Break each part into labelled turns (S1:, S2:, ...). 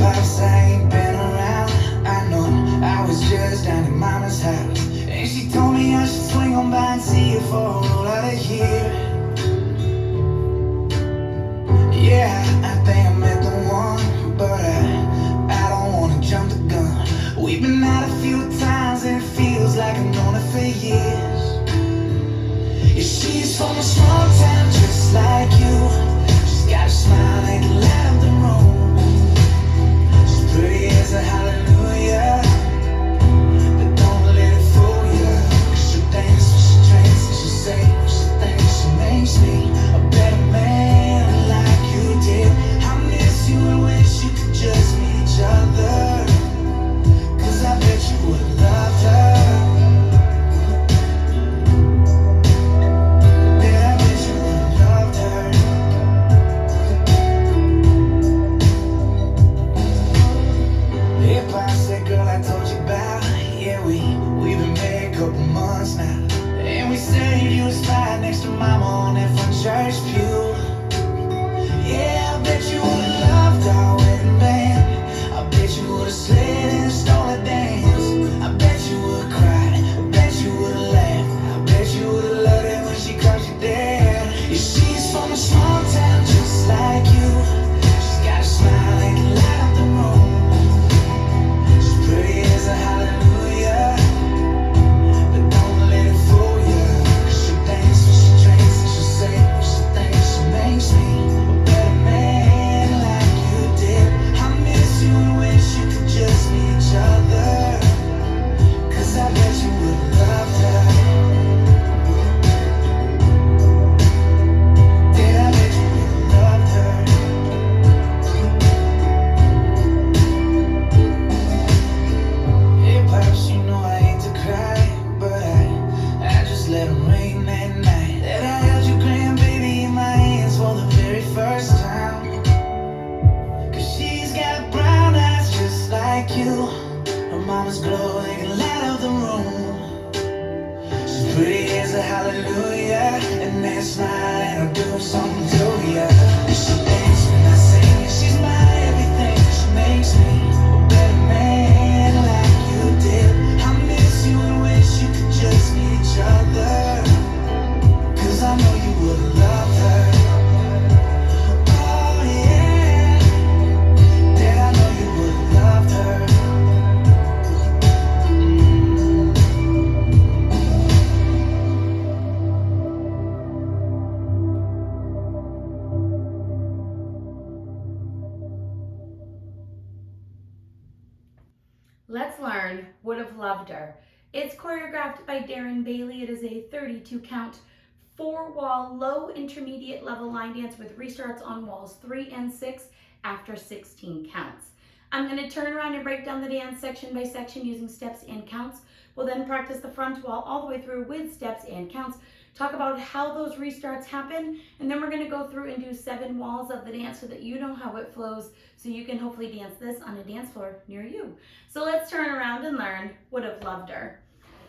S1: pops, I ain't been around. I know I was just down at mama's house, and she told me I should swing on by and see you for a roll out of here. Yeah, I think I met the one, but I don't wanna jump the gun. We've been out a few times and it feels like I've known her for years. Yeah, she's from a small town just like you. She's got a smile that can light up the room. She's pretty as a hallelujah, but don't let it fool you. 'Cause she'll dance when she drinks and she'll say what she thinks. She makes me a better man like you did. I miss you and wish you could just meet each other. 'Cause I bet you would love her. Girl I told you about, yeah, we've been married a couple months now, and we saved you a spot next to mama on that front church pew. Yeah, I bet you would've loved our wedding band. I bet you would've slid and stole a dance. I bet you would've cried, I bet you would've laughed, I bet you would've loved it when she called you dad. Yeah, she's from a small town just like you. She's got a smile that can light up the room. Pretty as a hallelujah, but don't let it fool you. 'Cause she'll dance when she drinks and she'll say what she thinks. She makes me a better man like you did. I miss you and wish you could just meet each other. 'Cause I bet you would love her. Yeah, I bet you would love her. Pops, you know I hate to cry, but I just let him rain that night that I held your grandbaby in my hands for the very first time. 'Cause she's got brown eyes just like you. Her mama's glow, they can light up the room. She's pretty as a hallelujah, and that smile that'll do something to ya. And she dances when I sing, and she's my everything. She makes me a better man like you did. I miss you and wish you could just meet each other. 'Cause I know you would love her. Oh yeah, Dad, I know you would love her.
S2: Let's learn Would Have Loved Her. It's choreographed by Darren Bailey. It is a 32 count, 4-wall, low intermediate level line dance with restarts on walls 3 and 6 after 16 counts. I'm going to turn around and break down the dance section by section using steps and counts. We'll then practice the front wall all the way through with steps and counts, talk about how those restarts happen, and then we're going to go through and do 7 walls of the dance so that you know how it flows, so you can hopefully dance this on a dance floor near you. So let's turn around and learn Would Have Loved Her.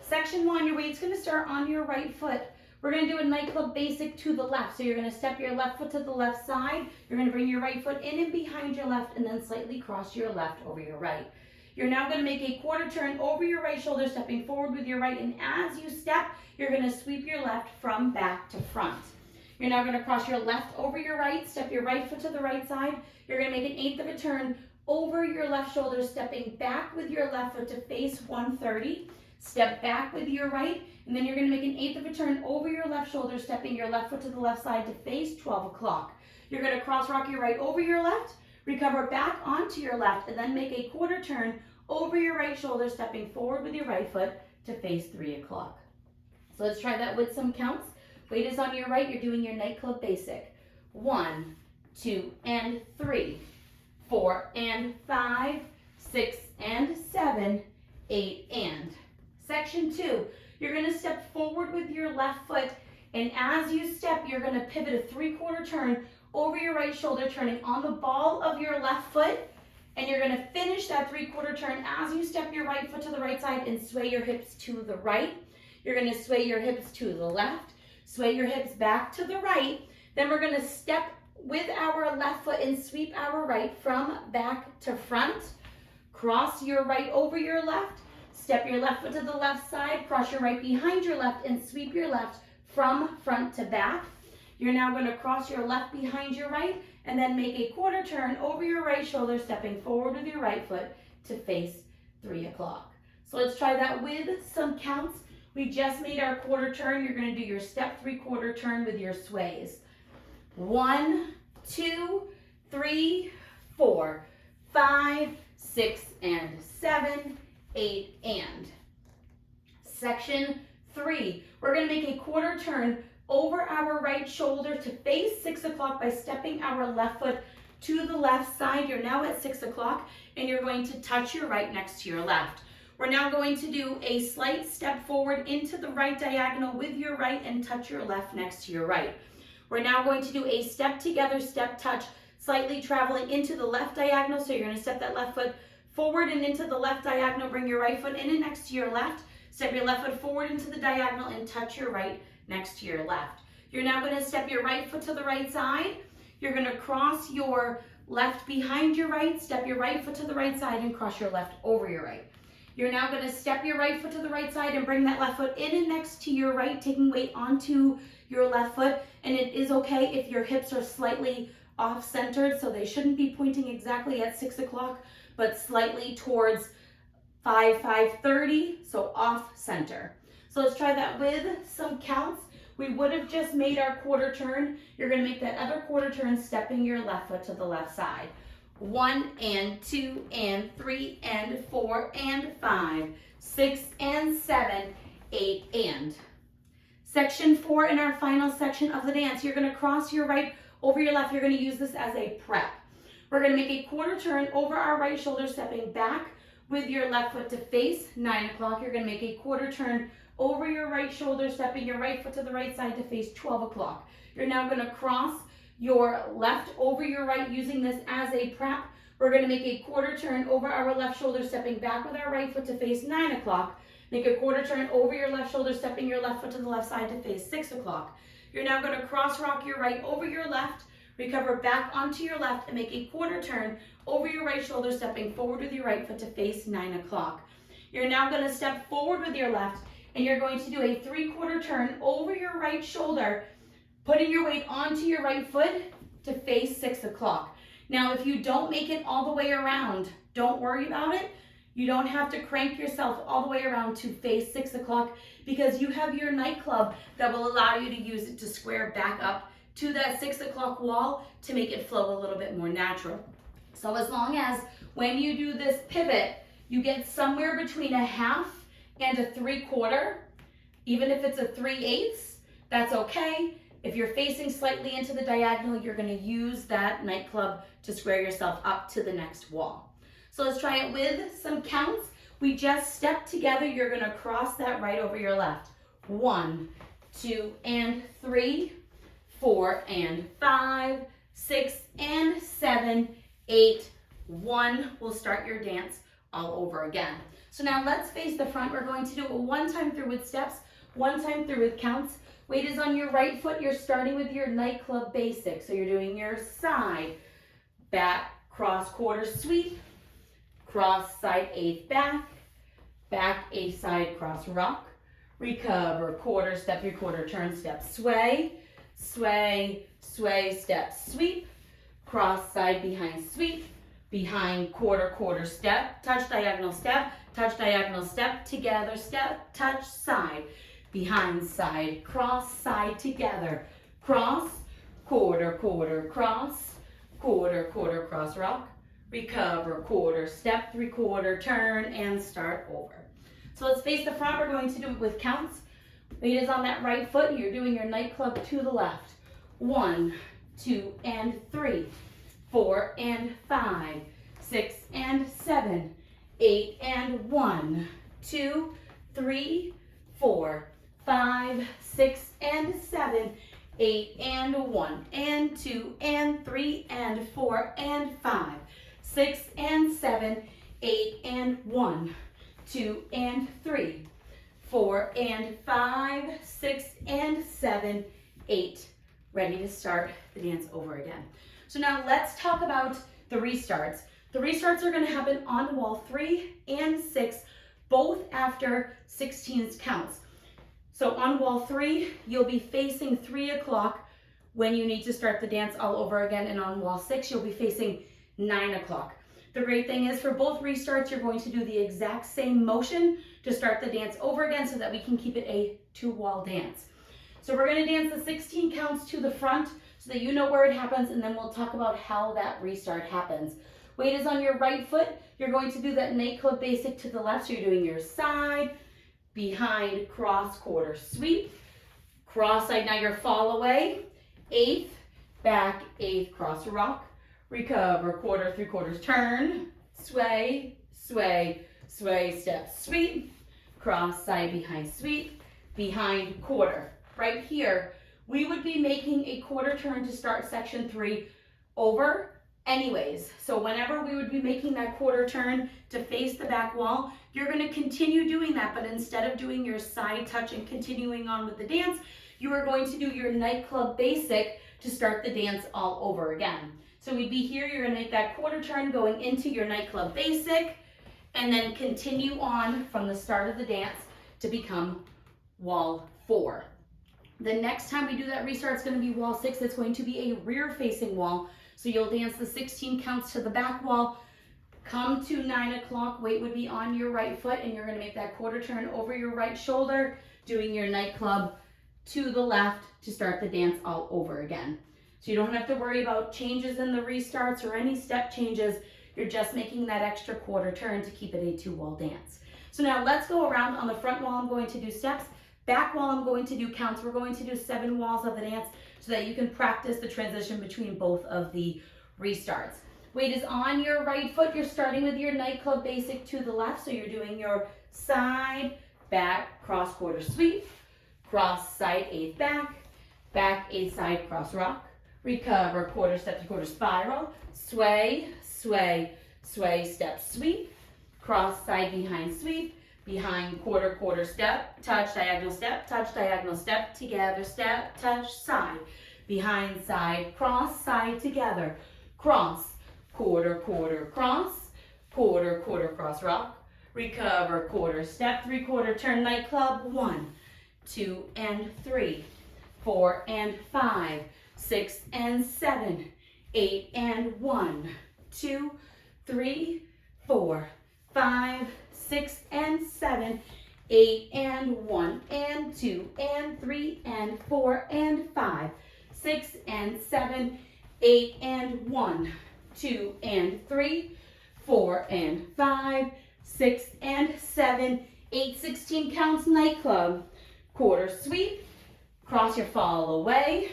S2: Section 1, your weight's going to start on your right foot. We're going to do a nightclub basic to the left. So you're going to step your left foot to the left side. You're going to bring your right foot in and behind your left, and then slightly cross your left over your right. You're now going to make a quarter turn over your right shoulder, stepping forward with your right, and as you step, you're going to sweep your left from back to front. You're now going to cross your left over your right, step your right foot to the right side. You're going to make an 1/8 of a turn over your left shoulder, stepping back with your left foot to face 130. Step back with your right, and then you're going to make an 1/8 of a turn over your left shoulder, stepping your left foot to the left side to face 12 o'clock. You're going to cross rock your right over your left, recover back onto your left, and then make a quarter turn over your right shoulder, stepping forward with your right foot to face 3 o'clock. So let's try that with some counts. Weight is on your right. You're doing your nightclub basic. 1, 2, and 3, 4, and 5, 6, and 7, 8, and. Section 2, you're going to step forward with your left foot, and as you step, you're going to pivot a 3/4 turn over your right shoulder, turning on the ball of your left foot, and you're going to finish that 3/4 turn as you step your right foot to the right side and sway your hips to the right. You're going to sway your hips to the left, sway your hips back to the right. Then we're going to step with our left foot and sweep our right from back to front. Cross your right over your left. Step your left foot to the left side. Cross your right behind your left and sweep your left from front to back. You're now going to cross your left behind your right and then make a quarter turn over your right shoulder, stepping forward with your right foot to face 3 o'clock. So let's try that with some counts. We just made our quarter turn. You're going to do your step 3/4 turn with your sways. 1, 2, 3, 4, 5, 6, and 7, 8, and. Section 3, we're going to make a quarter turn over our right shoulder to face 6 o'clock by stepping our left foot to the left side. You're now at 6 o'clock and you're going to touch your right next to your left. We're now going to do a slight step forward into the right diagonal with your right and touch your left next to your right. We're now going to do a step together, step touch, slightly traveling into the left diagonal. So you're going to step that left foot forward and into the left diagonal, bring your right foot in and next to your left, step your left foot forward into the diagonal and touch your right next to your left. You're now going to step your right foot to the right side. You're going to cross your left behind your right, step your right foot to the right side and cross your left over your right. You're now going to step your right foot to the right side and bring that left foot in and next to your right, taking weight onto your left foot. And it is okay if your hips are slightly off-centered, so they shouldn't be pointing exactly at 6 o'clock, but slightly towards 5:30, so off-center. So let's try that with some counts. We would have just made our quarter turn. You're going to make that other quarter turn, stepping your left foot to the left side. 1 and 2 and 3 and 4 and 5, 6 and 7, 8 and. Section 4 in our final section of the dance. You're going to cross your right over your left. You're going to use this as a prep. We're going to make a quarter turn over our right shoulder, stepping back with your left foot to face 9 o'clock. You're going to make a quarter turn over your right shoulder, stepping your right foot to the right side to face 12 o'clock. You're now going to cross your left over your right using this as a prep. We're going to make a quarter turn over our left shoulder, stepping back with our right foot to face 9 o'clock. Make a quarter turn over your left shoulder, stepping your left foot to the left side to face 6 o'clock. You're now going to cross rock your right over your left, recover back onto your left, and make a quarter turn over your right shoulder, stepping forward with your right foot to face 9 o'clock. You're now going to step forward with your left, and you're going to do a 3/4 turn over your right shoulder, putting your weight onto your right foot to face 6 o'clock. Now, if you don't make it all the way around, don't worry about it. You don't have to crank yourself all the way around to face 6 o'clock because you have your nightclub that will allow you to use it to square back up to that 6 o'clock wall to make it flow a little bit more natural. So as long as when you do this pivot, you get somewhere between a half and a 3/4, even if it's a 3/8, that's okay. If you're facing slightly into the diagonal, you're going to use that nightclub to square yourself up to the next wall. So let's try it with some counts. We just stepped together. You're going to cross that right over your left. 1, 2, and 3, 4, and 5, 6, and 7, 8, 1. We'll start your dance all over again. So now let's face the front. We're going to do it one time through with steps, one time through with counts. Weight is on your right foot. You're starting with your nightclub basics. So you're doing your side, back, cross, quarter, sweep, cross, side, 8th, back, back, 8th, side, cross, rock, recover, quarter, step, 3/4 turn, step, sway, sway, sway, step, sweep, cross, side, behind, sweep, behind, quarter, quarter, step, touch, diagonal, step, touch, diagonal, step, together, step, touch, side, behind, side, cross, side, together, cross, quarter, quarter, cross, quarter, quarter, cross, rock, recover, quarter, step, 3/4 turn, and start over. So let's face the front. We're going to do it with counts. Weight is on that right foot. You're doing your nightclub to the left. 1, 2, and 3, 4, and 5, 6, and 7, 8, and 1, 2, 3, 4, 5, 6, and 7, 8, and 1, and 2, and 3, and 4, and 5, 6, and 7, 8, and 1, 2, and 3, 4, and 5, 6, and 7, 8, ready to start the dance over again. So now let's talk about the restarts. The restarts are going to happen on wall 3 and 6, both after 16 counts. So on wall 3, you'll be facing 3 o'clock when you need to start the dance all over again, and on wall 6, you'll be facing 9 o'clock. The great thing is for both restarts, you're going to do the exact same motion to start the dance over again so that we can keep it a 2-wall dance. So we're going to dance the 16 counts to the front so that you know where it happens, and then we'll talk about how that restart happens. Weight is on your right foot. You're going to do that nightclub basic to the left. So you're doing your side, behind, cross, quarter, sweep, cross side. Now your fall away, 8th, back, 8th, cross, rock, recover, quarter, 3/4 turn, sway, sway, sway, step, sweep, cross, side, behind, sweep, behind, quarter. Right here, we would be making a quarter turn to start section 3 over anyways. So whenever we would be making that quarter turn to face the back wall, you're going to continue doing that, but instead of doing your side touch and continuing on with the dance, you are going to do your nightclub basic to start the dance all over again. So we'd be here, you're going to make that quarter turn going into your nightclub basic, and then continue on from the start of the dance to become wall 4. The next time we do that restart, it's going to be wall 6. It's going to be a rear facing wall. So you'll dance the 16 counts to the back wall, come to 9 o'clock, weight would be on your right foot, and you're going to make that quarter turn over your right shoulder, doing your nightclub to the left to start the dance all over again. So you don't have to worry about changes in the restarts or any step changes. You're just making that extra quarter turn to keep it a 2-wall dance. So now let's go around. On the front wall, I'm going to do steps. Back wall, I'm going to do counts. We're going to do 7 walls of the dance so that you can practice the transition between both of the restarts. Weight is on your right foot. You're starting with your nightclub basic to the left. So you're doing your side, back, cross, quarter, sweep, cross, side, 8th, back, back, 8th, side, cross, rock, recover, quarter, step, 3/4 spiral, sway, sway, sway, step, sweep, cross, side, behind, sweep, behind, quarter, quarter, step, touch, diagonal step, together, step, touch, side, behind, side, cross, side, together, cross, quarter, quarter, cross, quarter, quarter, cross, rock, recover, quarter, step, 3/4 turn, nightclub, 1, 2, and 3, 4, and 5, 6, and 7, 8, and 1, 2, 3, 4, 5, 6, and 7, 8, and 1, and 2, and 3, and 4, and 5, 6, and 7, 8, and 1, 2, and 3, 4, and 5, 6, and 7, 8, 16 counts, nightclub, quarter sweep, cross your fall away,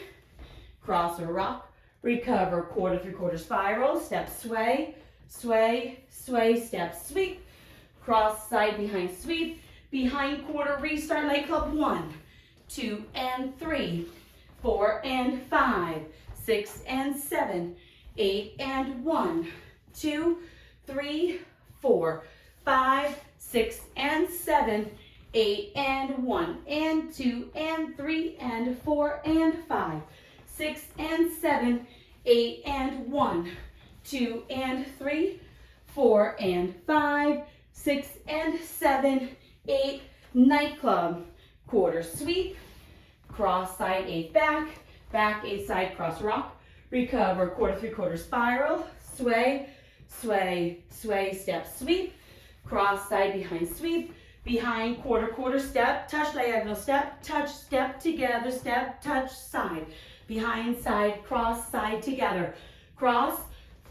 S2: cross or rock, recover, quarter, 3/4 spiral, step, sway, sway, sway, step, sweep, cross, side, behind, sweep, behind, quarter, restart, nightclub, 1, 2, and 3, 4, and 5, 6, and 7, 8, and 1, 2, 3, 4, 5, 6, and 7, 8, and 1, and 2, and 3, and 4, and 5, 6, and 7, 8, and 1, 2, and 3, 4, and 5, 6, and 7, 8, nightclub, quarter sweep, cross, side, 8th, back, back, 8th, side, cross, rock, recover, quarter, 3/4 spiral, sway, sway, sway, step, sweep, cross, side, behind, sweep, behind, quarter, quarter, step, touch, diagonal step, touch, step, together, step, touch, side, behind, side, cross, side, together, cross,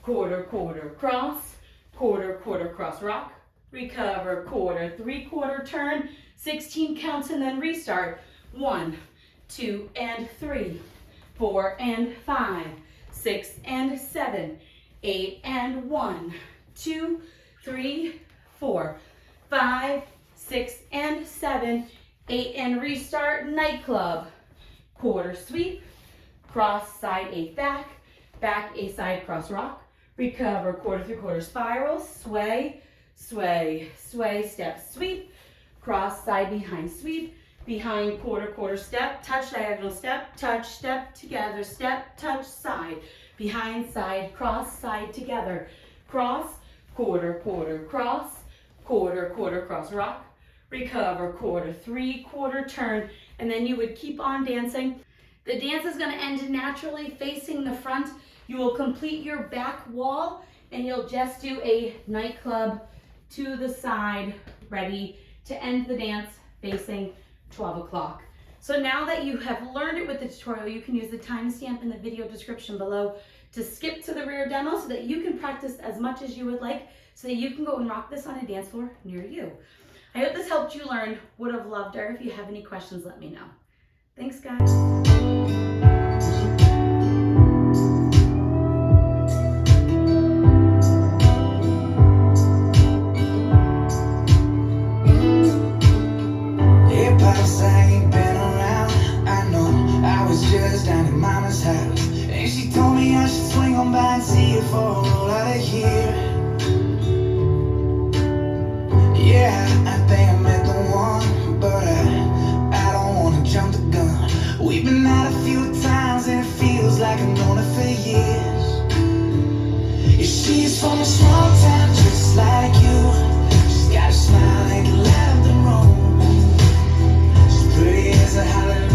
S2: quarter, quarter, cross, quarter, quarter, cross, rock, recover, quarter, 3/4 turn, 16 counts, and then restart, 1, 2, and 3, 4, and 5, 6, and 7, 8, and 1, 2, 3, 4, 5, 6, and 7, 8, and restart, nightclub, quarter sweep, cross, side, 8th, back, back, 8th, side, cross, rock, recover, quarter, 3/4 spiral, sway, sway, sway, step, sweep, cross, side, behind, sweep, behind, quarter, quarter, step, touch, diagonal, step, touch, step, together, step, touch, side, behind, side, cross, side, together, cross, quarter, quarter, cross, quarter, quarter, cross, rock, recover, quarter, 3/4 turn, and then you would keep on dancing. The dance is going to end naturally facing the front. You will complete your back wall, and you'll just do a nightclub to the side, ready to end the dance facing 12 o'clock. So now that you have learned it with the tutorial, you can use the timestamp in the video description below to skip to the rear demo so that you can practice as much as you would like, so that you can go and rock this on a dance floor near you. I hope this helped you learn. Would have loved her. If you have any questions, let me know. Thanks, guys.
S1: And she told me I should swing on by and see her for a roll out of here. Yeah, I think I met the one, but I don't wanna jump the gun. We've been out a few times and it feels like I've known her for years. Yeah, she's from a small town just like you. She's got a smile like the light of the room. She's pretty as a hallelujah.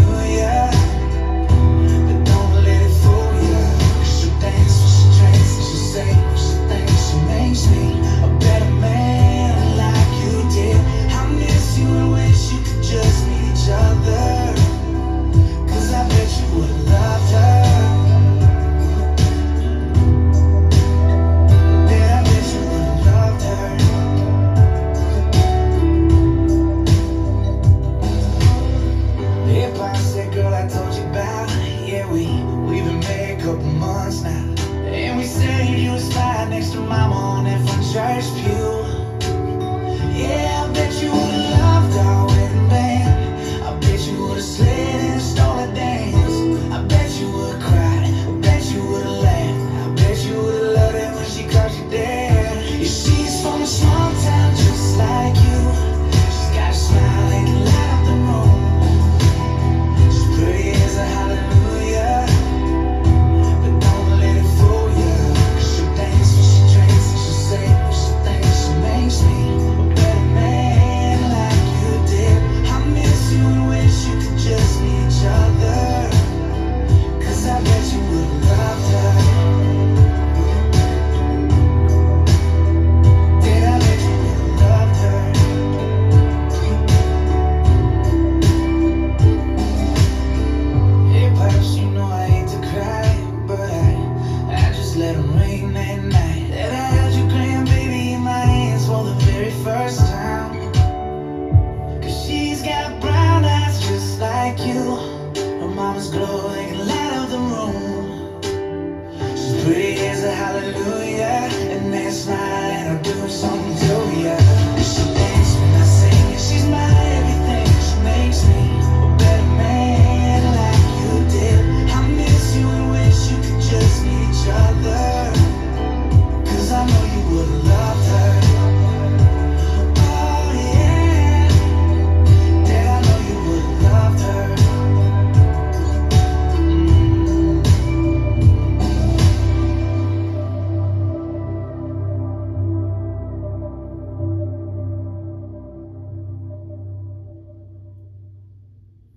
S1: We've been married a couple months now, and we saved you a spot next to Mama on that front church pew.